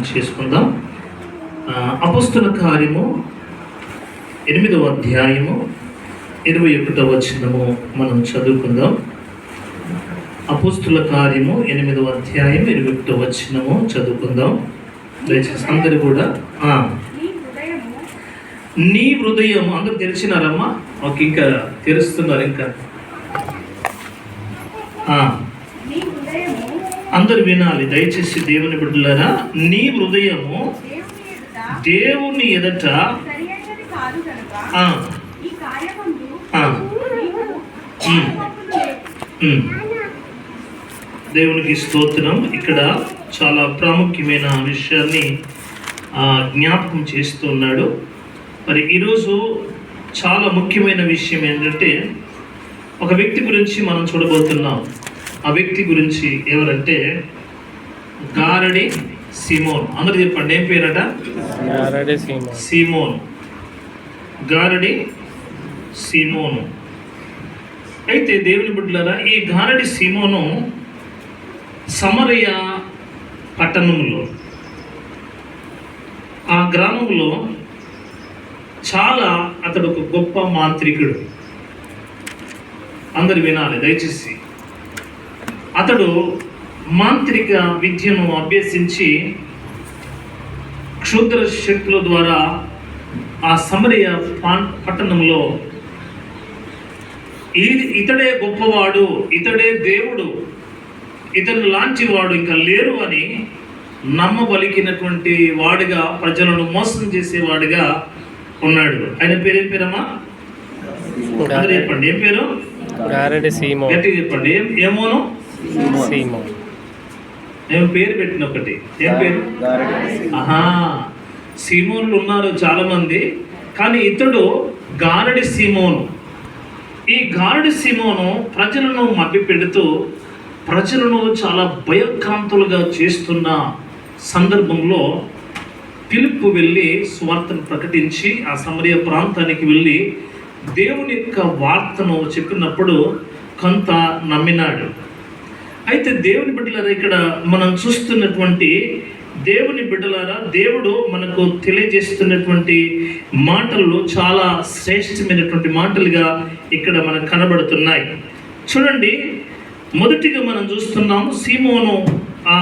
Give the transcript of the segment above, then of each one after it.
చేసుకుందాం. అపొస్తలుల కార్యము 8వ అధ్యాయము 21వ వచనము మనం చదువుకుందాం. అపొస్తలుల కార్యము 8వ అధ్యాయం 21వ వచనము చదువుకుందాం. దయచేసి అందరూ కూడా నీ హృదయం అందరూ తెరిచినారమ్మా? ఓకే, ఇంకా తెరుస్తున్నారు. ఇంకా అందరు వినాలి దయచేసి. దేవుని బిడ్డలారా, నీ హృదయము దేవుని ఎదుట దేవునికి స్తోత్రం. ఇక్కడ చాలా ప్రాముఖ్యమైన విషయాన్ని జ్ఞాపకం చేస్తున్నాడు. మరి ఈరోజు చాలా ముఖ్యమైన విషయం ఏంటంటే, ఒక వ్యక్తి గురించి మనం చూడబోతున్నాం. ఆ వ్యక్తి గురించి ఎవరంటే గారడి సీమోన్. అందరూ చెప్పండి, ఏం పేరట? సీమోన్. గారడి సీమోను. అయితే దేవుని బిడ్డలారా, ఈ గారడి సీమోను సమరయ పట్టణంలో, ఆ గ్రామంలో చాలా అతడు ఒక గొప్ప మాంత్రికుడు. అందరు వినాలి దయచేసి. అతడు మాంత్రిక విద్యను అభ్యసించి క్షుద్ర శక్తుల ద్వారా ఆ సమరయ పట్టణంలో ఇతడే గొప్పవాడు, ఇతడే దేవుడు, ఇతను లాంటి వాడు ఇంకా లేరు అని నమ్మబలికినటువంటి వాడిగా, ప్రజలను మోసం చేసేవాడిగా ఉన్నాడు. ఆయన పేరు ఏం పేరమ్మా? చెప్పండి, ఏం పేరు? గట్టిగా చెప్పండి. ఏమోను? నేను పేరు పెట్టిన ఒకటి. ఏం పేరు? సీమోన్లు ఉన్నారు చాలా మంది, కానీ ఇతడు గారడి సీమోను. ఈ గారడి సీమోను ప్రజలను మభ్యపెడుతూ ప్రజలను చాలా భయక్రాంతులుగా చేస్తున్న సందర్భంలో ఫిలిప్పు వెళ్ళి సువార్తను ప్రకటించి ఆ సమరయ ప్రాంతానికి వెళ్ళి దేవుని యొక్క వార్తను చెప్పినప్పుడు కొంత నమ్మినాడు. అయితే దేవుని బిడ్డలారా, ఇక్కడ మనం చూస్తున్నటువంటి దేవుని బిడ్డలారా, దేవుడు మనకు తెలియజేస్తున్నటువంటి మాటలు చాలా శ్రేష్టమైనటువంటి మాటలుగా ఇక్కడ మనకు కనబడుతున్నాయి. చూడండి, మొదటిగా మనం చూస్తున్నాము, సీమోను ఆ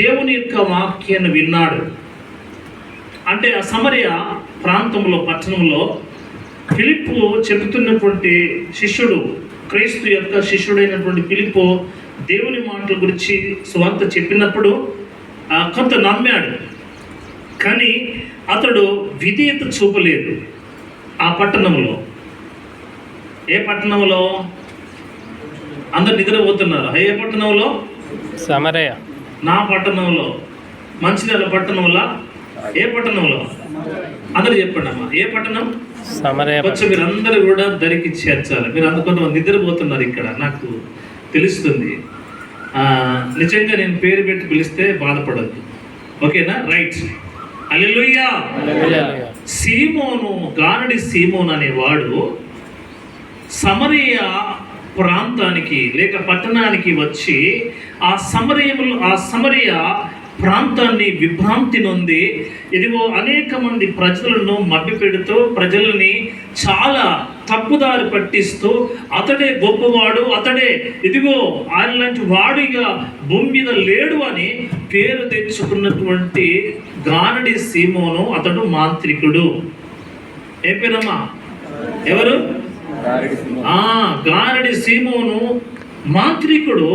దేవుని యొక్క వాక్యాన్ని విన్నాడు. అంటే ఆ సమరయ ప్రాంతంలో, పట్టణంలో ఫిలిప్పు చెబుతున్నటువంటి శిష్యుడు, క్రీస్తు యొక్క శిష్యుడైనటువంటి ఫిలిప్పు దేవుని మాటల గురించి సువార్త చెప్పినప్పుడు కొంత నమ్మాడు. కానీ అతడు విధేయత చూపలేదు. ఆ పట్టణంలో, ఏ పట్టణంలో? అందరు నిద్రపోతున్నారు. ఏ పట్టణంలో? సమరయ. నా పట్టణంలో, మంచిర్యాల పట్టణంలో. ఏ పట్టణంలో? అందరు చెప్పండి అమ్మా, ఏ పట్టణం? కొంచెం మీరు అందరూ కూడా దరికి చేర్చాలి. మీరు అందరు కొంతమంది నిద్రపోతున్నారు ఇక్కడ, నాకు తెలుస్తుంది. నిజంగా నేను పేరు పెట్టి పిలిస్తే బాధపడద్దు, ఓకేనా? రైట్. హల్లెలూయా. సీమోను, గారడి సీమోను అనేవాడు సమరయ ప్రాంతానికి లేక పట్టణానికి వచ్చి ఆ సమరయ ప్రాంతాన్ని విభ్రాంతి నొంది, ఇదిగో అనేక మంది ప్రజలను మభ్యపెడుతూ ప్రజలని చాలా తప్పుదారి పట్టిస్తూ అతడే గొప్పవాడు, అతడే ఇదిగో ఆయన లాంటి వాడిగా భూమి మీద లేడు అని పేరు తెచ్చుకున్నటువంటి గారడి సీమోను, అతడు మాంత్రికుడు. ఏ పేరమ్మా? ఎవరు? గారడి సీమోను మాంత్రికుడు.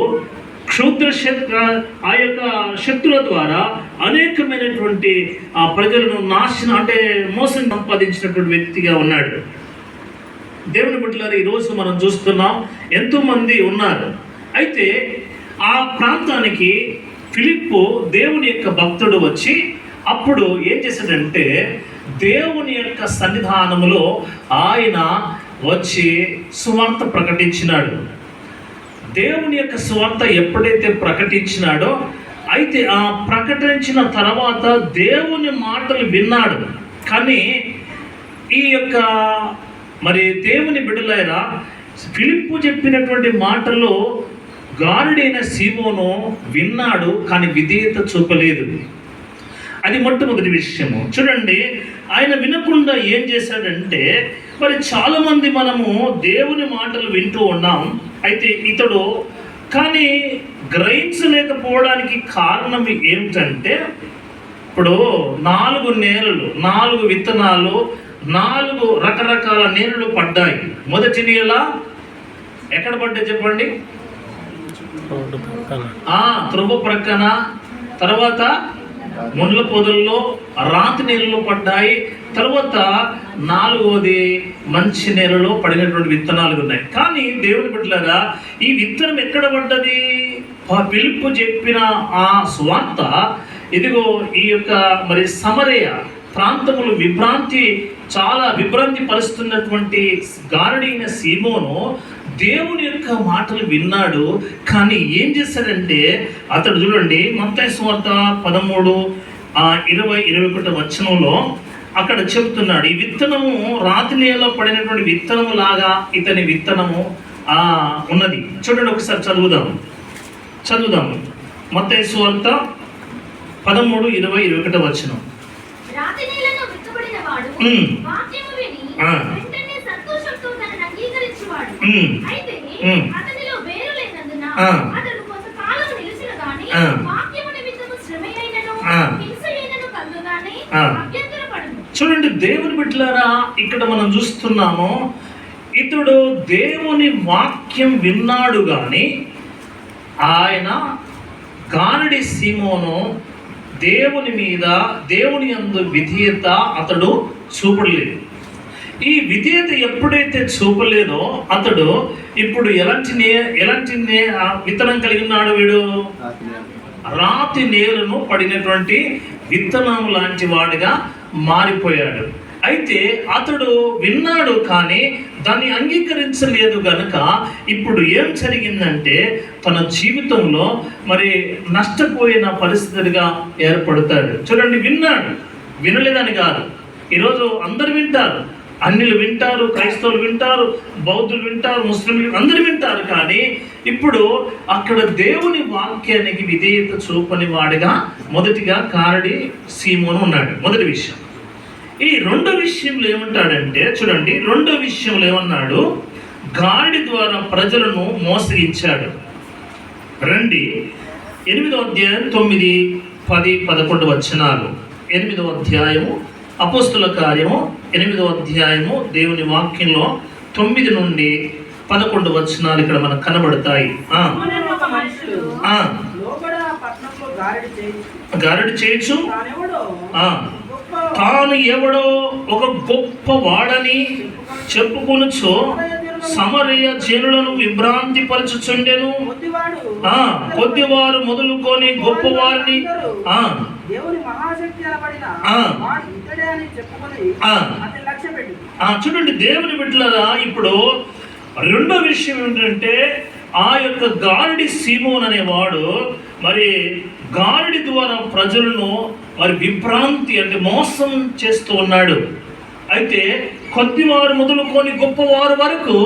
క్షుద్ర ఆ యొక్క శక్తుల ద్వారా అనేకమైనటువంటి ఆ ప్రజలను నాశనం, అంటే మోసం సంపాదించినటువంటి వ్యక్తిగా ఉన్నాడు. దేవుని బిడ్డలారా, ఈరోజు మనం చూస్తున్నాం ఎంతోమంది ఉన్నారు. అయితే ఆ ప్రాంతానికి ఫిలిప్పు దేవుని యొక్క భక్తుడు వచ్చి అప్పుడు ఏం చేశాడంటే, దేవుని యొక్క సన్నిధానములో ఆయన వచ్చి సువార్త ప్రకటించినాడు. దేవుని యొక్క సువార్త ఎప్పుడైతే ప్రకటించినాడో, అయితే ఆ ప్రకటించిన తర్వాత దేవుని మాటలు విన్నాడు. కానీ ఈ యొక్క మరి దేవుని బిడ్డలారా, ఫిలిప్పు చెప్పినటువంటి మాటలు గారుడైన సీమోను విన్నాడు, కానీ విధేయత చూపలేదు. అది మొట్టమొదటి విషయము. చూడండి, ఆయన వినకుండా ఏం చేశాడంటే, మరి చాలామంది మనము దేవుని మాటలు వింటూ ఉన్నాం, అయితే ఇతడు కానీ గ్రహించలేకపోవడానికి కారణం ఏమిటంటే, ఇప్పుడు 4 నేలలు, 4 విత్తనాలు, 4 రకరకాల నేలలు పడ్డాయి. మొదటి నేల ఎక్కడ పడ్డాయి చెప్పండి? త్రువ ప్రక్కన, తర్వాత ముండ్ల పొదల్లో, రాతి నేలలో పడ్డాయి. తర్వాత 4వది మంచి నేలలో పడినటువంటి విత్తనాలు ఉన్నాయి. కానీ దేవుని బిడ్డలారా, ఈ విత్తనం ఎక్కడ పడ్డది? పిలుపు చెప్పిన ఆ సువార్త ఇదిగో ఈ యొక్క మరి సమరయ ప్రాంతములు చాలా విభ్రాంతి పరుస్తున్నటువంటి గారడైన సీమోను దేవుని యొక్క మాటలు విన్నాడు. కానీ ఏం చేశాడంటే, అతడు చూడండి మత్తయి సువార్త 13:20-21 వచనంలో అక్కడ చెబుతున్నాడు, ఈ విత్తనము రాతి నేలలో పడినటువంటి విత్తనము లాగా ఇతని విత్తనము ఉన్నది. చూడండి, ఒకసారి చదువుదాము. మత్తయి సువార్త 13:20-21 వచనం. చూడండి దేవుని బిడ్డలారా, ఇక్కడ మనం చూస్తున్నాము, ఇతడు దేవుని వాక్యం విన్నాడు గాని ఆయన గారడి సీమోను దేవుని యందు విధేయత అతడు చూపలేదు. ఈ విధేయత ఎప్పుడైతే చూపలేదో అతడు ఇప్పుడు ఎలాంటి విత్తనం కలిగి ఉన్నాడు? వీడు రాతి నేలను పడినటువంటి విత్తనం లాంటి వాడిగా మారిపోయాడు. అయితే అతడు విన్నాడు కానీ దాన్ని అంగీకరించలేదు గనుక ఇప్పుడు ఏం జరిగిందంటే, తన జీవితంలో మరి నష్టపోయిన పరిస్థితిగా ఏర్పడతాడు. చూడండి, విన్నాడు, వినలేదని కాదు. ఈరోజు అందరు వింటారు, అన్యులు వింటారు, క్రైస్తవులు వింటారు, బౌద్ధులు వింటారు, ముస్లింలు అందరూ వింటారు. కానీ ఇప్పుడు అక్కడ దేవుని వాక్యానికి విధేయత చూపని వాడిగా మొదటిగా గారడి సీమోను ఉన్నాడు. మొదటి విషయం. ఈ రెండో విషయంలో ఏమంటాడంటే, చూడండి, రెండో విషయంలో ఏమన్నాడు? గారడి ద్వారా ప్రజలను మోసగించాడు. రండి 8వ అధ్యాయం 9, 10, 11 వచనాలు. 8వ అధ్యాయము అపోస్తుల కార్యము 8వ అధ్యాయము దేవుని వాక్యంలో 9 నుండి 11 వచనాలు ఇక్కడ మనకు కనబడతాయి. గారడి చేయొచ్చు, తాను ఎవడో ఒక గొప్ప వాడని చెప్పుకొనుచు సమరయ జనులను విభ్రాంతి పరచుచుండెను. కొద్దివారు మొదలుకొని గొప్పవారిని చూడండి దేవుని బిడ్డలారా, ఇప్పుడు రెండో విషయం ఏంటంటే, ఆ యొక్క గారడి సీమోన్ అనేవాడు మరి గారడి ద్వారా ప్రజలను మరి విభ్రాంతి అంటే మోసం చేస్తూ ఉన్నాడు. అయితే కొద్దివారు మొదలుకొని గొప్పవారు వరకు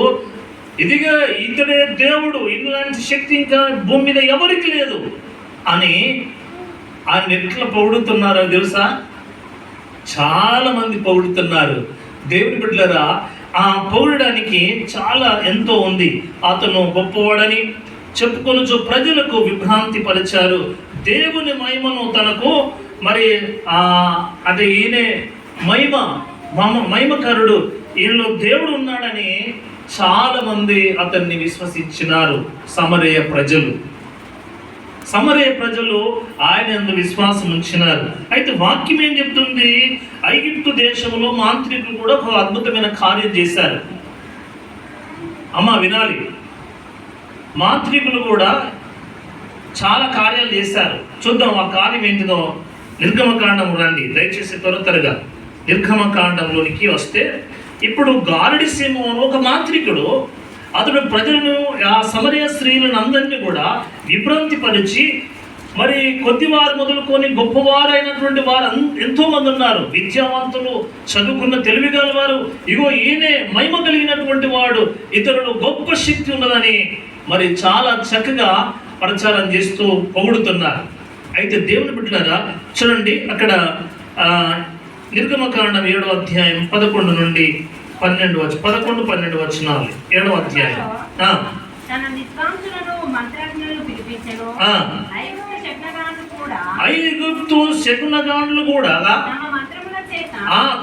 ఇదిగా ఇతడే దేవుడు, ఇలాంటి శక్తి ఇంకా భూమి మీద ఎవరికి లేదు అని ఆయన ఎట్లా పొగుడుతున్నారో తెలుసా? చాలా మంది పొగుడుతున్నారు. దేవుని బిడ్డలారా, ఆ పొగడడానికి చాలా ఎంతో ఉంది. అతను గొప్పవాడని చెప్పుకొనుచు ప్రజలకు విభ్రాంతి పరిచారు. దేవుని మహిమను తనకు మరి అంటే ఈయనే మహిమకరుడు, ఈయనలో దేవుడు ఉన్నాడని చాలా మంది అతన్ని విశ్వసించినారు. సమరయ ప్రజలు ఆయన యందు విశ్వాసం ఉంచినారు. అయితే వాక్యం ఏం చెప్తుంది? ఐగుప్తు దేశంలో మాంత్రికులు కూడా ఒక అద్భుతమైన కార్యం చేశారు. వినాలి, మాంత్రికులు కూడా చాలా కార్యాలు చేశారు. చూద్దాం ఆ కార్యం ఏంటిదో. నిర్గమకాండం రండి దయచేసి త్వరగా. నిర్గమకాండంలోనికి వస్తే, ఇప్పుడు గారడి సీమోను ఒక మాంత్రికుడు, అతడు ప్రజలను ఆ సమరయ స్త్రీలను అందరినీ కూడా విభ్రాంతి పరిచి మరి కొద్దివారు మొదలుకొని గొప్పవారైనటువంటి వారు ఎంతో మంది ఉన్నారు. విద్యావంతులు, చదువుకున్న తెలివిగల వారు, ఇగో ఈయనే మహిమ కలిగినటువంటి వాడు, ఇతరులు గొప్ప శక్తి ఉన్నదని మరి చాలా చక్కగా ప్రచారం చేస్తూ పొగుడుతున్నారు. అయితే దేవుని బిడ్డలారా చూడండి, అక్కడ నిర్గమకాండం 7వ అధ్యాయం 11 నుండి 12 వచనాలు. 7వ అధ్యాయం. తన విద్వాంసులను మంత్రజ్ఞులను పిలిపించెను. ఐగుప్తు శకునగాండ్లు కూడా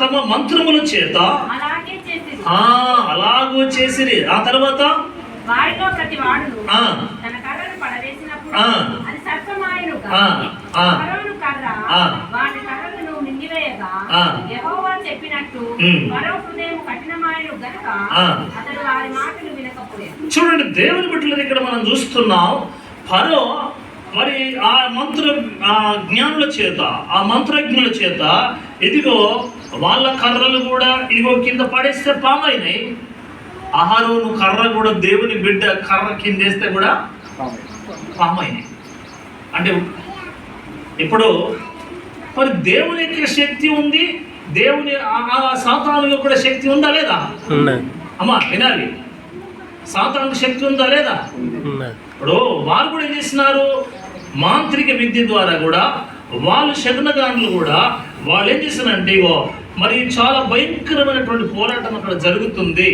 తమ మంత్రముల చేత అలాగూ చేసిరి. ఆ తర్వాత వారిలో ప్రతి వాడు తన కర్రను పడవేసినప్పుడు అది సర్పమాయను. ఫరోను కర్ర వాటి కర్రలను మింగివేయగా యెహోవా చెప్పినట్టు ఫరో హృదయం కఠినమాయను గనుక అతడు వారి మాటలు వినకపోయాడు. చూడండి, దేవుని బిడ్డలు ఇక్కడ మనం చూస్తున్నాం. ఫరో మరి ఆ జ్ఞానుల చేత, ఆ మంత్రజ్ఞుల చేత ఇదిగో వాళ్ళ కర్రలు కూడా ఇదిగో కింద పడేస్తే పామైనాయి. అహరోను కర్ర కూడా దేవుని బిడ్డ కర్ర కిందేస్తే కూడా పామైనాయి. అంటే ఇప్పుడు మరి దేవుని యొక్క శక్తి ఉంది, దేవుని సాతానుగా కూడా శక్తి ఉందా లేదా? అమ్మా వినాలి, సాతాను శక్తి ఉందా లేదా? ఇప్పుడు వారు కూడా ఏం చేస్తున్నారు, మాంత్రిక విద్య ద్వారా కూడా వాళ్ళు శకునగాండ్లు కూడా వాళ్ళు ఏం చేస్తున్నారంటే ఇగో మరి చాలా భయంకరమైనటువంటి పోరాటం అక్కడ జరుగుతుంది.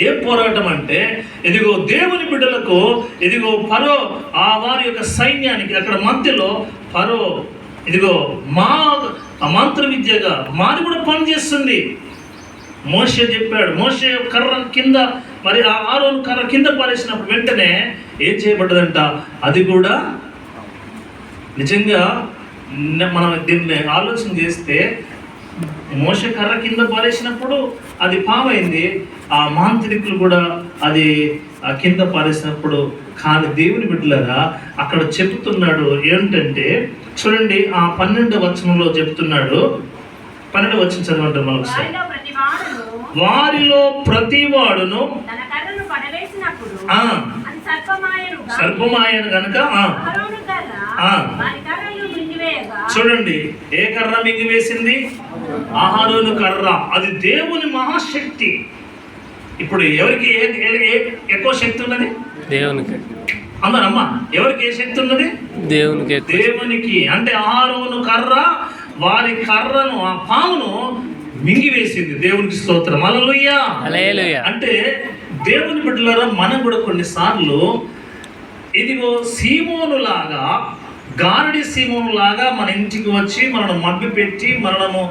ఏం పోరాటం అంటే ఇదిగో దేవుని బిడ్డలకు ఇదిగో ఫరో వారి యొక్క సైన్యానికి అక్కడ మధ్యలో ఫరో ఇదిగో మంత్ర విద్యగా మాది కూడా పనిచేస్తుంది. మోషే చెప్పాడు, మోషే కర్ర కింద మరి ఆరోను కర్ర కింద పారేసినప్పుడు వెంటనే ఏం చేయబడ్డదంట, అది కూడా నిజంగా మనం దీన్ని ఆలోచన చేస్తే మోషే కర్ర కింద పారేసినప్పుడు అది పామైంది, ఆ మాంత్రికులు కూడా అది కింద పారేసినప్పుడు. కానీ దేవుని బిడ్డలారా అక్కడ చెప్తున్నాడు ఏంటంటే చూడండి, ఆ 12వ వచనంలో చెప్తున్నాడు. 12వ వచనం చదవండి మరొకసారి. వారిలో ప్రతి వాడును సర్పమాయను గనుక చూడండి, ఏ కర్ర మింగివేసింది? అహరోను కర్ర. అది దేవుని మహాశక్తి. ఇప్పుడు ఎవరికి ఎక్కువ శక్తి ఉన్నది? దేవునికి. అందరమ్మా, ఎవరికి ఏ శక్తి ఉన్నది? దేవునికి. దేవునికి. అంటే అహరోను కర్ర వారి కర్రను, ఆ పామును మింగివేసింది. దేవునికి స్తోత్రం. హల్లెలూయా. అంటే దేవుని బిడ్డలారా మనం కూడా కొన్నిసార్లు ఇదిగో సీమోనులాగా, గారడి సీమోనులాగా మన ఇంటికి వచ్చి మనను మభ్య పెట్టి మనము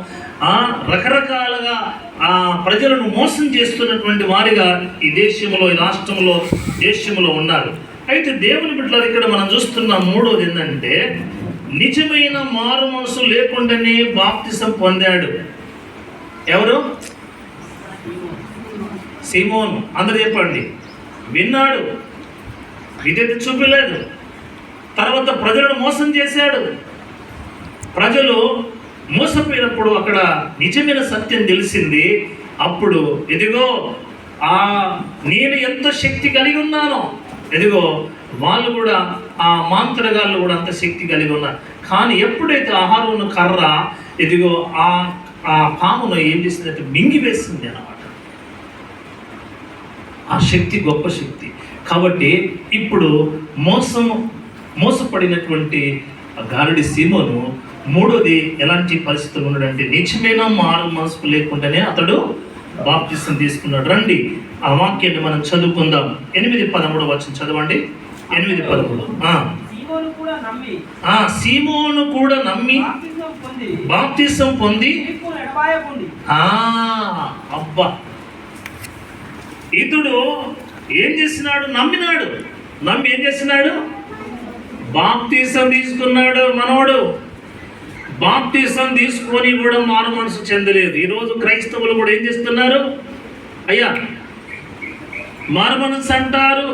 రకరకాలుగా ప్రజలను మోసం చేస్తున్నటువంటి వారిగా ఈ దేశంలో, ఈ రాష్ట్రంలో, దేశంలో ఉన్నారు. అయితే దేవుని బిడ్డలారా ఇక్కడ మనం చూస్తున్న మూడోది ఏంటంటే నిజమైన మారు మనసు లేకుండానే బాప్తిసం పొందాడు. ఎవరు? సీమోను. అందరూ చెప్పండి. విన్నాడు, విధేయత చూపలేదు, తర్వాత ప్రజలను మోసం చేశాడు. ప్రజలు మోసపోయినప్పుడు అక్కడ నిజమైన సత్యం తెలిసింది. అప్పుడు ఇదిగో నేను ఎంత శక్తి కలిగి ఉన్నానో, ఇదిగో వాళ్ళు కూడా ఆ మాంత్రగాళ్ళు కూడా అంత శక్తి కలిగి ఉన్నారు. కానీ ఎప్పుడైతే అహరోను కర్ర ఇదిగో ఆ పామును ఏం చేసిందంటే మింగివేసింది అన్నమాట. ఆ శక్తి గొప్ప శక్తి. కాబట్టి ఇప్పుడు మోసపడినటువంటి గారడి సీమోను మూడోది ఎలాంటి పరిస్థితులు ఉన్నాడంటే నిజమైన మారు మనసు లేకుండానే అతడు బాప్తిసం తీసుకున్నాడు. రండి ఆ వాక్యాన్ని మనం చదువుకుందాం. 8:13 వచనం చదవండి. 8:13. సీమోను కూడా నమ్మి బాప్తిసం పొంది అబ్బా, ఇతడు ఏం చేస్తున్నాడు? నమ్మి ఏం చేస్తున్నాడు? బాప్తిసం తీసుకున్నాడు. మనోడు బాప్తిసం తీసుకొని కూడా మారు మనసు చెందలేదు. ఈరోజు క్రైస్తవులు కూడా ఏం చేస్తున్నారు? అయ్యా మారు మనసు అంటారు,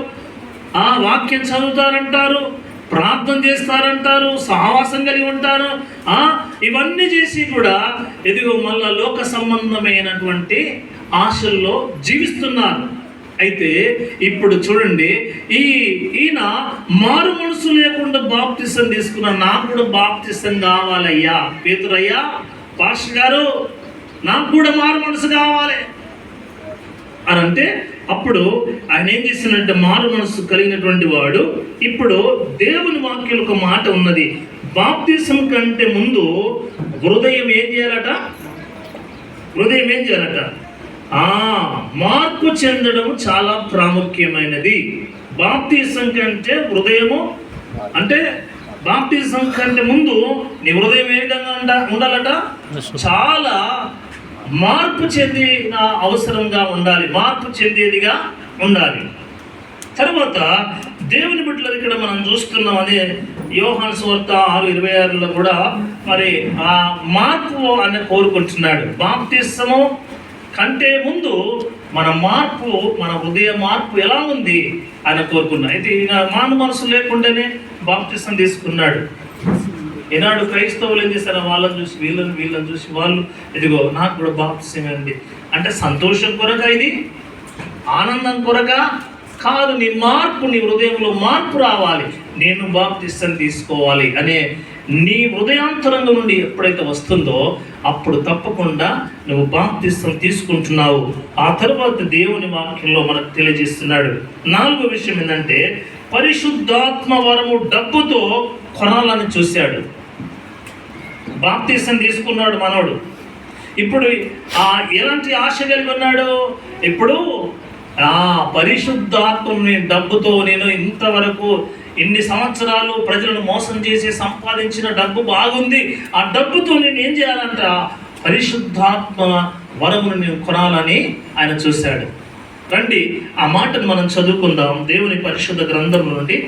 వాక్యం చదువుతారంటారు, ప్రార్థన చేస్తారంటారు, సహవాసం కలిగి ఉంటారు, ఇవన్నీ చేసి కూడా ఎదిగో మళ్ళా లోక సంబంధమైనటువంటి ఆశల్లో జీవిస్తున్నారు. అయితే ఇప్పుడు చూడండి, ఈయన మారు మనసు లేకుండా బాప్తిసం తీసుకున్న, నాకు కూడా బాప్తిసం కావాలయ్యా, పేతురయ్యా, పాస్టర్ గారు నాకు కూడా మారు మనసు కావాలి. అని అంటే అప్పుడు ఆయన ఏం చేసినట్టే మారు మనసు కలిగినటువంటి వాడు ఇప్పుడు దేవుని వాక్యం ఒక మాట ఉన్నది, బాప్తిసం కంటే ముందు హృదయం ఏం చేయాలట? హృదయం ఏం చేయాలట? మార్పు చెందడం చాలా ప్రాముఖ్యమైనది. బాప్తిసం కంటే హృదయము అంటే బాప్తిజం కంటే ముందు నీ హృదయం ఏ విధంగా ఉండాలట? చాలా మార్పు చెందిన అవసరంగా ఉండాలి, మార్పు చెందేదిగా ఉండాలి. తర్వాత దేవుని బిడ్డలు ఇక్కడ మనం చూస్తున్నాం, అదే యోహాను సువార్త 6:26లో కూడా మరి ఆ మార్పు అని కోరుకుంటున్నాడు. బాప్తిసము కంటే ముందు మన మార్పు, మన హృదయ మార్పు ఎలా ఉంది ఆయన కోరుకున్నాడు. అయితే ఈయన మానవ మనసు లేకుండానే బాప్తిసం తీసుకున్నాడు. ఈనాడు క్రైస్తవులు ఏం చేస్తారు? వాళ్ళని చూసి వీళ్ళని చూసి వాళ్ళు, ఇదిగో నాకు కూడా బాప్తిసం అండి అంటే సంతోషం కొరక, ఇది ఆనందం కొరక కాదు. నీ మార్పు, నీ హృదయంలో మార్పు రావాలి, నేను బాప్తిసం తీసుకోవాలి అనే నీ హృదయాంతరంగం నుండి ఎప్పుడైతే వస్తుందో అప్పుడు తప్పకుండా నువ్వు బాప్తిసం తీసుకుంటున్నావు. ఆ తర్వాత దేవుని వాక్యంలో మనకు తెలియజేస్తున్నాడు. 4వ విషయం ఏంటంటే పరిశుద్ధాత్మ వరము డబ్బుతో కొనాలని చూశాడు. బాప్తిసం తీసుకున్నాడు మనోడు. ఇప్పుడు ఎలాంటి ఆశ కలిగి ఉన్నాడు? ఇప్పుడు పరిశుద్ధాత్మని డబ్బుతో, నేను ఇంతవరకు ఇన్ని సంవత్సరాలు ప్రజలను మోసం చేసి సంపాదించిన డబ్బు బాగుంది, ఆ డబ్బుతో నేను ఏం చేయాలంట? పరిశుద్ధాత్మ వరమును నేను కొనాలని ఆయన చూశాడు. రండి ఆ మాటను మనం చదువుకుందాం దేవుని పరిశుద్ధ గ్రంథం నుండి.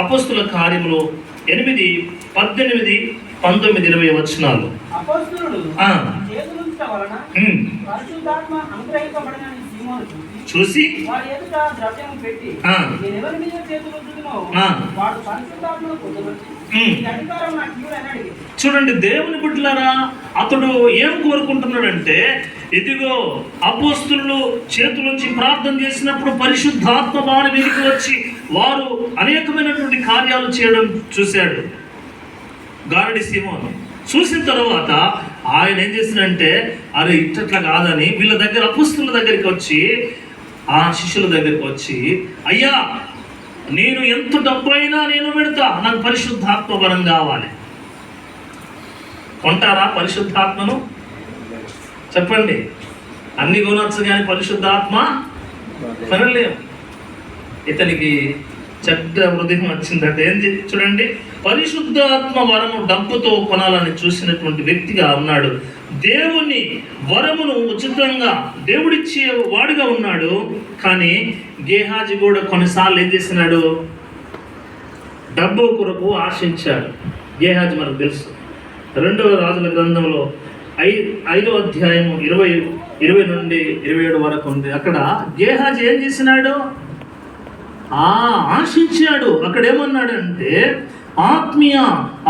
అపోస్తుల కార్యములు 8, 18, 19, 20 వచనాలు. చూసి చూడండి దేవుని బిడ్డలారా, అతడు ఏం కోరుకుంటున్నాడంటే, ఇదిగో అపోస్తులు చేతులుంచి ప్రార్థన చేసినప్పుడు పరిశుద్ధాత్మ వారి మీదకి వచ్చి వారు అనేకమైనటువంటి కార్యాలు చేయడం చూశాడు గారడి సీమోను. చూసిన తర్వాత ఆయన ఏం చేసినంటే, అరే ఇట్లా కాదని వీళ్ళ దగ్గర అపోస్తుల దగ్గరికి వచ్చి, ఆ శిష్యుల దగ్గరికి వచ్చి, అయ్యా నేను ఎంత డబ్బు అయినా నేను పెడతా, నాకు పరిశుద్ధాత్మ వరం కావాలి. కొంటారా పరిశుద్ధాత్మను? చెప్పండి. అన్ని కొనవచ్చు కానీ పరిశుద్ధాత్మ కొనలేము. ఇతనికి చెడ్డ హృదయం వచ్చిందంటే ఏం చూడండి, పరిశుద్ధాత్మ వరము డబ్బుతో కొనాలని చూసినటువంటి వ్యక్తిగా ఉన్నాడు. దేవుని వరమును ఉచితంగా దేవుడిచ్చే వాడుగా ఉన్నాడు. కానీ గేహాజీ కూడా కొన్నిసార్లు ఏం చేసినాడు? డబ్బు కొరకు ఆశించాడు. గేహాజీ మనకు తెలుసు. 2వ రాజుల గ్రంథంలో 5వ అధ్యాయం 20 నుండి 27 వరకు ఉంది. అక్కడ గేహాజీ ఏం చేసినాడు? ఆశించాడు. అక్కడ ఏమన్నాడంటే, ఆత్మీయ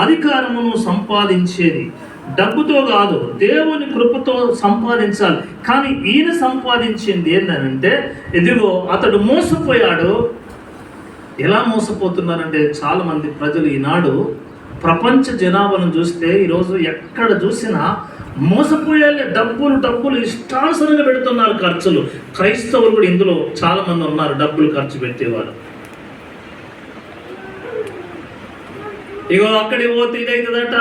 అధికారమును సంపాదించేది డబ్బుతో కాదు, దేవుని కృపతో సంపాదించాలి. కానీ ఈయన సంపాదించింది ఏంటంటే, ఇదిగో అతడు మోసపోయాడు. ఎలా మోసపోతున్నారంటే, చాలామంది ప్రజలు ఈనాడు ప్రపంచ జనాభాను చూస్తే ఈరోజు ఎక్కడ చూసినా మోసపోయాలి. డబ్బులు ఇష్టానుసరంగా పెడుతున్నారు ఖర్చులు. క్రైస్తవులు కూడా ఇందులో చాలా మంది ఉన్నారు, డబ్బులు ఖర్చు పెట్టేవారు. ఇగో అక్కడికి పోతే ఇదవుతుందట,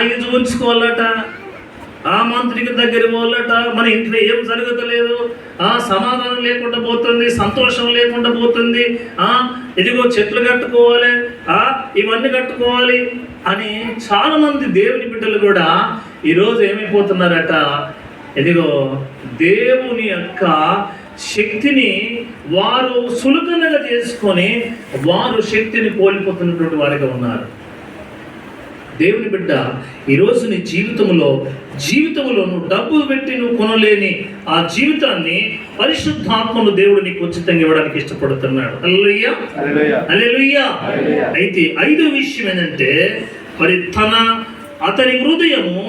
ఇది చూపించుకోవాలట, ఆ మంత్రికి దగ్గర పోవాలట, మన ఇంట్లో ఏం జరుగుతలేదు, సమాధానం లేకుండా పోతుంది, సంతోషం లేకుండా పోతుంది, ఇదిగో చెట్లు కట్టుకోవాలి, ఇవన్నీ కట్టుకోవాలి అని చాలా మంది దేవుని బిడ్డలు కూడా ఈరోజు ఏమైపోతున్నారట, ఇదిగో దేవుని యొక్క శక్తిని వారు సులభంగా చేసుకొని వారు శక్తిని కోల్పోతున్నటువంటి వారిగా ఉన్నారు. దేవుని బిడ్డ, ఈరోజు నీ జీవితంలో నువ్వు డబ్బు పెట్టి నువ్వు కొనలేని ఆ జీవితాన్ని పరిశుద్ధాత్మను దేవుడు నీకు ఉచితంగా ఇవ్వడానికి ఇష్టపడుతున్నాడు. హల్లెలూయా, హల్లెలూయా. అయితే 5వ విషయం ఏంటంటే, మరి అతని హృదయము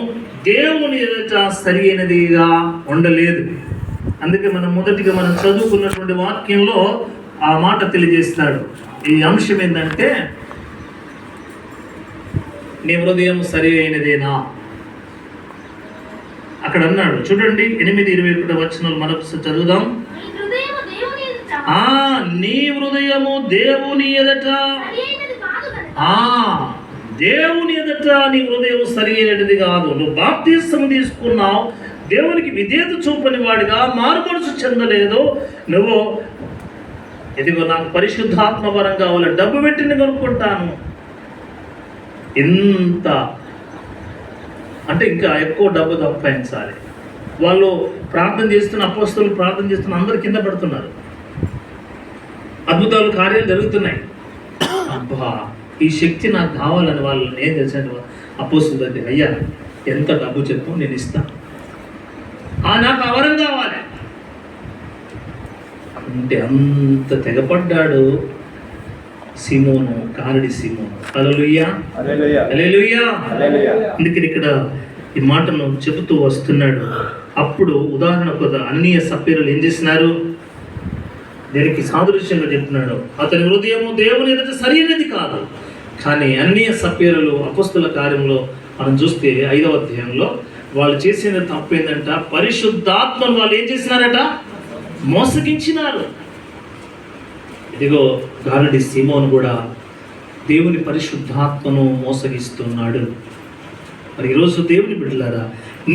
దేవుని ఎదుట సరి అయినదిగా ఉండలేదు. అందుకే మొదటిగా మనం చదువుకున్నటువంటి వాక్యంలో ఆ మాట తెలియజేస్తాడు. ఈ అంశం ఏంటంటే, నీ హృదయం సరి అయినదేనా? అక్కడ అన్నాడు చూడండి 8:21 వచనాలు మరొకసారి చదువుదాం. నీ హృదయము దేవుని ఎదుట నీ హృదయము దేవుని ఎదుట సరియైనది కాదు కనుక దేవుని ఎదుట నీ హృదయం సరి అయినది కాదు. నువ్వు బాప్తిస్మం తీసుకున్నావు, దేవునికి విధేయత చూపని వాడిగా మారుమనసు చెందలేదు. నువ్వు ఇదిగో నాకు పరిశుద్ధాత్మ వరం కావాలి, డబ్బు పెట్టిన కొనుక్కుంటాను, ఇంత అంటే ఇంకా ఎక్కువ డబ్బు సంపాదించాలి. వాళ్ళు ప్రార్థన చేస్తున్న అపోస్తలులు ప్రార్థన చేస్తున్న అందరు కింద పడుతున్నారు, అద్భుతాలు కార్యాలు జరుగుతున్నాయి. అబ్బా ఈ శక్తి నాకు కావాలని వాళ్ళు ఏం చేశాను అపోస్తలులు అయితే, అయ్యా ఎంత డబ్బు చెప్పు నేను ఇస్తాను, నాకు అవరం కావాలి అంటే అంత తెగపడ్డాడు సీమోను, గారడి సీమోను. హల్లెలూయా హల్లెలూయా. అందుకని ఇక్కడ ఈ మాటను చెబుతూ వస్తున్నాడు. అప్పుడు ఉదాహరణకు అన్నీయ సప్పీరులు ఏం చేసినారు, దీనికి సాదృశ్యంగా చెప్తున్నాడు. అతని హృదయము దేవుని ఎదుట సరైనది కాదు. కానీ అన్నీయ సప్పీరులు అపొస్తలుల కార్యంలో మనం చూస్తే 5వ అధ్యాయంలో వాళ్ళు చేసిన తప్పు ఏంటంట, పరిశుద్ధాత్మను వాళ్ళు ఏం చేసినారట, మోసగించినారు. ఇదిగో గారడి సీమోను కూడా దేవుని పరిశుద్ధాత్మను మోసగిస్తున్నాడు. మరి ఈరోజు దేవుని బిడ్డలారా,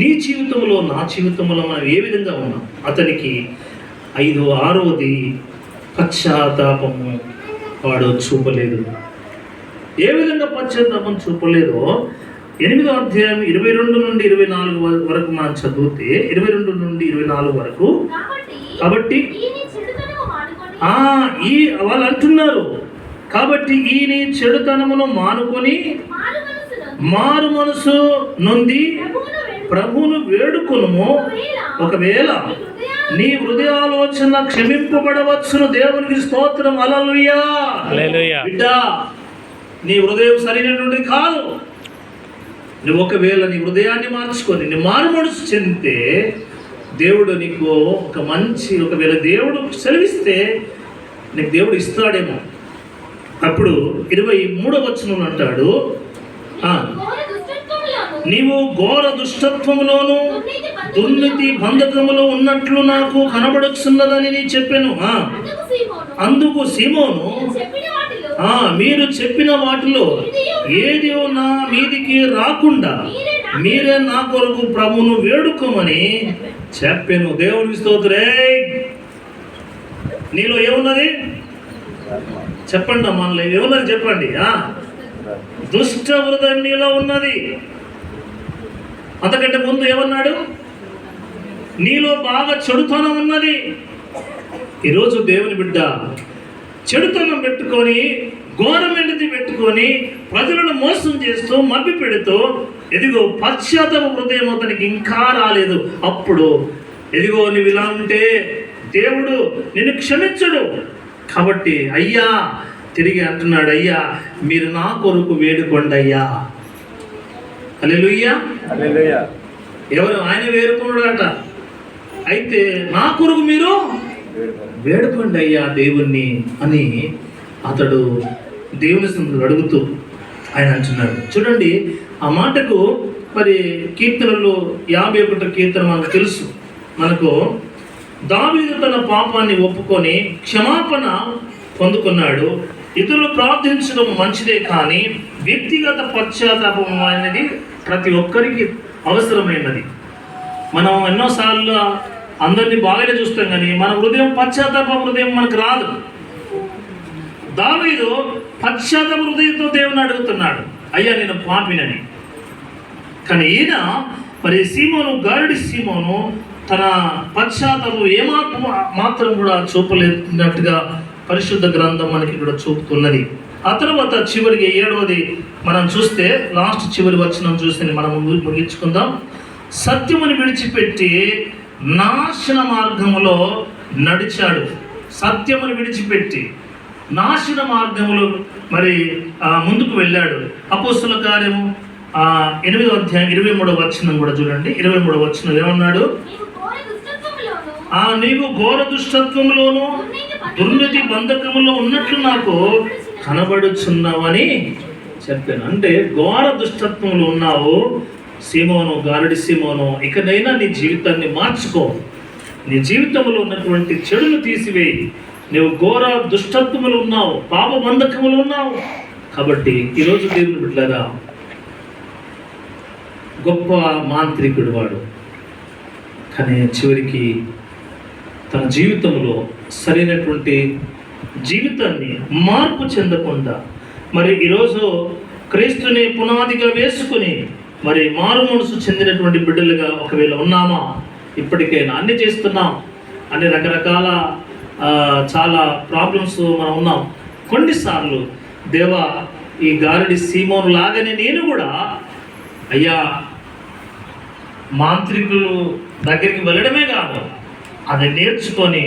నీ జీవితంలో నా జీవితంలో మనం ఏ విధంగా ఉన్నాం? అతనికి 6వది పశ్చాత్తాపము వాడు చూపలేదు. ఏ విధంగా పశ్చాత్తాపం చూపలేదో 8వ అధ్యాయం 22 నుండి 24 వరకు మనం చదివితే 22 నుండి 24 వరకు. కాబట్టి వాళ్ళు అంటున్నారు, కాబట్టి ఈ నీ చెడుతనమును మానుకొని మారు మనసు నొంది ప్రభువును వేడుకొనుము. ఒకవేళ నీ హృదయాలోచన క్షమింపబడవచ్చును. దేవునికి స్తోత్రం. హల్లెలూయా. బిడ్డా, నీ హృదయం సరైనటువంటి కాదు. నువ్వు ఒకవేళ నీ హృదయాన్ని మార్చుకొని నీ మారు మనసు చెందితే దేవుడు నీకు ఒక మంచి, ఒకవేళ దేవుడు సెలవిస్తే నీకు దేవుడు ఇస్తాడేమో. అప్పుడు 23వ వచనం అంటాడు, నీవు ఘోర దుష్టత్వములోను దుర్నీతి బంధకములో ఉన్నట్లు నాకు కనబడుచున్నదని నీ చెప్పాను. అందుకు సీమోను, మీరు చెప్పిన వాటిలో ఏది నా మీదికి రాకుండా మీరే నా కొరకు ప్రభువును వేడుకోమని చెప్పాను. దేవునికి స్తోత్రం. నీలో ఏమున్నది చెప్పండి అమ్మా, ఏమున్నది చెప్పండి. దుష్ట హృదయం నీలో ఉన్నది. అంతకంటే ముందు ఏమన్నాడు, నీలో బాగా చెడుతనం ఉన్నది. ఈరోజు దేవుని బిడ్డ చెడుతనం పెట్టుకొని, ఘోరమైనది పెట్టుకొని, ప్రజలను మోసం చేస్తూ మభ్య పెడుతూ, ఎదిగో పశ్చాత్తాప హృదయం అతనికి ఇంకా రాలేదు. అప్పుడు ఎదిగో నువ్వు ఇలా ఉంటే దేవుడు నిన్ను క్షమించడు. కాబట్టి అయ్యా తిరిగి అంటున్నాడు, అయ్యా మీరు నా కొరకు వేడుకోండి అయ్యా. హల్లెలూయా. ఎవరు ఆయన వేడుకున్నాడట. అయితే నా కొరకు మీరు వేడుకోండి అయ్యా దేవుణ్ణి అని అతడు దేవుని సన్నిధిలో అడుగుతూ ఆయన అంటున్నాడు. చూడండి ఆ మాటకు మరి కీర్తనలు 51 కీర్తన మనకు తెలుసు. మనకు దావీదు తన పాపాన్ని ఒప్పుకొని క్షమాపణ పొందుకున్నాడు. ఇతరులు ప్రార్థించడం మంచిదే, కానీ వ్యక్తిగత పశ్చాత్తాపం అనేది ప్రతి ఒక్కరికి అవసరమైనది. మనం ఎన్నోసార్లు అందరినీ బాగానే చూస్తాం, కానీ మన హృదయం పశ్చాత్తాప హృదయం మనకు రాదు. దావీదు పశ్చాత్తాప హృదయంతో దేవుని అడుగుతున్నాడు, అయ్యా నేను పాపినని. కానీ ఈయన మరి సీమోను, గారడి సీమోను తన పశ్చాత్తాపం మాత్రం కూడా చూపలేనట్టుగా పరిశుద్ధ గ్రంథం మనకి ఇక్కడ చూపుతున్నది. ఆ తర్వాత చివరికి 7వది మనం చూస్తే, లాస్ట్ చివరి వచనం చూస్తే మనం ముగించుకుందాం. సత్యముని విడిచిపెట్టి నాశన మార్గములో నడిచాడు. సత్యముని విడిచిపెట్టి నాశన మార్గములో మరి ముందుకు వెళ్ళాడు. అపోస్తలుల కార్యము 8వ అధ్యాయం 23వ వచనం కూడా చూడండి. 23వ వచనం ఏమన్నాడు, నీవు ఘోర దుష్టత్వములోను దుర్నీతి బంధకములో ఉన్నట్లు నాకు కనబడుచున్నావని చెప్పాను. అంటే ఘోర దుష్టత్వంలో ఉన్నావు, సీమోను, గారడి సీమోను, ఇకనైనా నీ జీవితాన్ని మార్చుకో. నీ జీవితంలో ఉన్నటువంటి చెడును తీసివేయి. నువ్వు ఘోర దుష్టత్వములు ఉన్నావు, పాప బంధకములు ఉన్నావు. కాబట్టి ఈరోజు దేవుని బిడ్డలారా, గొప్ప మాంత్రికుడు వాడు, కానీ చివరికి తన జీవితంలో సరైనటువంటి జీవితాన్ని మార్పు చెందకుండా మరి ఈరోజు క్రీస్తుని పునాదిగా వేసుకుని మరి మారు మనసు చెందినటువంటి బిడ్డలుగా ఒకవేళ ఉన్నామా? ఇప్పటికైనా అన్ని చేస్తున్నాం, అన్ని రకరకాల చాలా ప్రాబ్లమ్స్ మనం ఉన్నాం. కొన్నిసార్లు దేవా, ఈ గారడి సీమోను లాగానే నేను కూడా అయ్యా మాంత్రికులు దగ్గరికి వెళ్ళడమే కాదు, అది నేర్చుకొని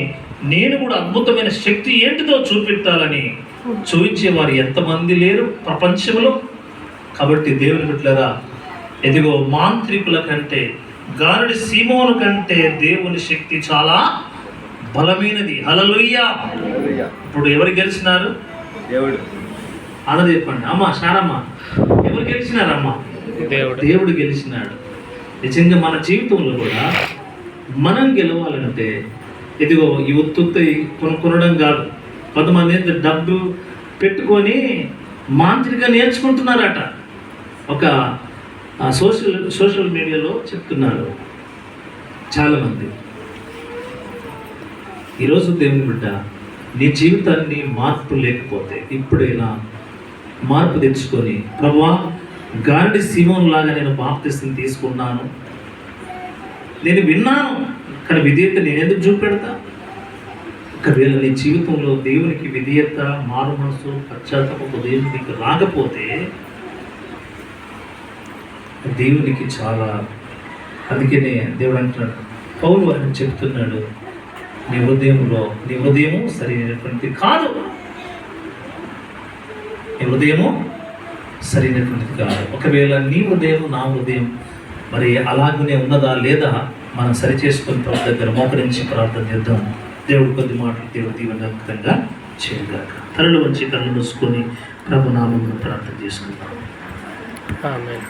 నేను కూడా అద్భుతమైన శక్తి ఏంటిదో చూపెట్టాలని చూపించేవారు ఎంతమంది లేరు ప్రపంచంలో. కాబట్టి దేవుని బిడ్డలారా, ఎదిగో మాంత్రికుల కంటే, గారడి సీమోను కంటే దేవుని శక్తి చాలా బలమైనది. హల్లెలూయా. ఇప్పుడు ఎవరు గెలిచినారు? దేవుడు. అన్నది చెప్పండి అమ్మ, శారమ్మ, ఎవరు గెలిచినారమ్మా? దేవుడు గెలిచినాడు. నిజంగా మన జీవితంలో కూడా మనం గెలవాలంటే ఇదిగో ఈ ఉత్తుత్తి కొనడం కాదు. కొంతమంది ఏంటంటే డబ్బు పెట్టుకొని మాంత్రిగా నేర్చుకుంటున్నారట. ఒక సోషల్ మీడియాలో చెప్తున్నారు చాలామంది. ఈరోజు దేవుని బిడ్డ, నీ జీవితాన్ని మార్పు లేకపోతే ఇప్పుడైనా మార్పు తెచ్చుకొని, ప్రభువా, గారడి సీమోను లాగా నేను బాప్తిస్తం తీసుకున్నాను, నేను విన్నాను, కానీ విధేయత నేను ఎందుకు చూపెడతా? ఒకవేళ నీ జీవితంలో దేవునికి విధేయత, మారు మనసు, పశ్చాత్తాపం దేవునికి రాకపోతే దేవునికి చాలా, అందుకనే దేవుడు అంటున్నాడు, పౌలు అని చెప్తున్నాడు, నీ హృదయము సరైనటువంటి కాదు, నీ హృదయము సరైనటువంటిది కాదు. ఒకవేళ నీ హృదయం, నా హృదయం మరి అలాగనే ఉన్నదా లేదా మనం సరి చేసుకుని ప్రభు దగ్గర మోకరించి ప్రార్థన చేద్దాం. దేవుడు కొద్ది మాటలు దేవుడు దీవెనకరంగా చేయగాక. తలలు వంచి కళ్ళు మూసుకొని ప్రభు నామమున ప్రార్థన చేసుకుందాం. ఆమేన్.